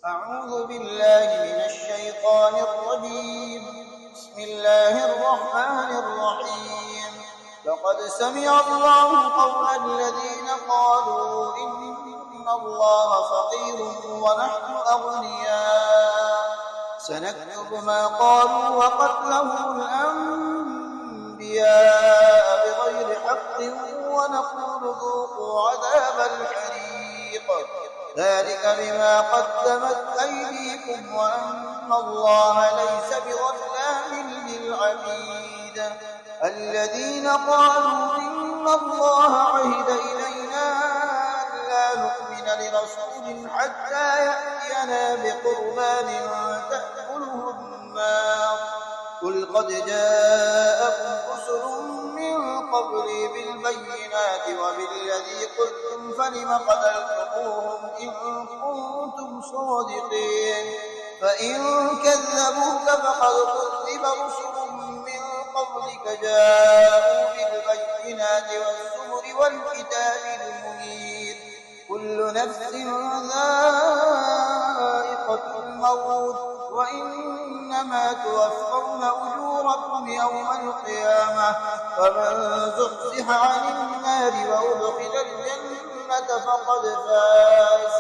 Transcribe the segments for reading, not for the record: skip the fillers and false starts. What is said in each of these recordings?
أعوذ بالله من الشيطان الرجيم. بسم الله الرحمن الرحيم. لقد سمع الله قول الذين قالوا إن الله فقير ونحن أغنياء سنكتب ما قالوا وقتلهم الأنبياء بغير حق ونقول ذوقوا عذاب الحريق ذلك بما قدمت أيديكم وأن الله ليس بظلام للعبيد. الذين قالوا إن الله عهد إلينا ألا نؤمن لرسول حتى يأتينا بقربان تأكله النار قل قد جاءكم رسل من قبلي بالبينات وبالذي قلتم فلم قتلتموهم إن كنتم صادقين. فإن كذبوك فقد كذب رسل من قبلك جاءوا بالبينات والزبر والكتاب المنير. كل نفس ذائقة الموت وإنما توفون أجوركم يوم القيامة فمن زحزح عن النار وأدخل الجنة فقد فاز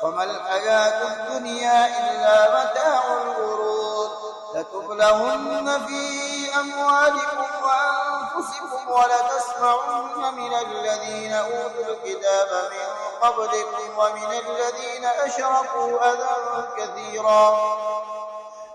وما الحياة الدنيا إلا متاع الغرور. لتبلغن في أموالكم وأنفسكم ولتسمعن من الذين أوتوا الكتاب من قبلكم ومن الذين أشركوا أذى كثيرا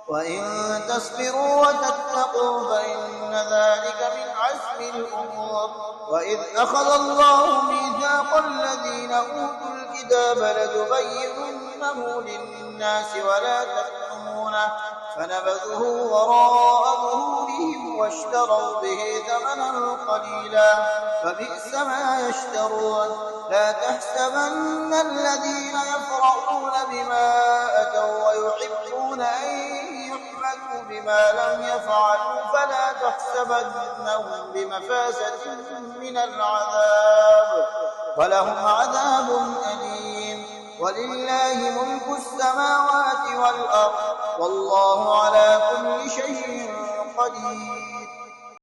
وإن تصبروا وتتقوا فإن ذلك من عزم الأمور. وإذ أخذ الله ميثاق الذين أوتوا الكتاب لتبيننه للناس ولا تكتمونه فنبذوه وراء ظهورهم واشتروا به ثمنا قليلا فبئس ما يشترون. لا تحسبن الذين يفرحون بما أتوا ويحبون أن يحمدوا بما لم يفعلوا فلا تحسبنهم بمفازة من العذاب ولهم عذاب أليم. ولله ملك السماوات والأرض والله على كل شيء قدير.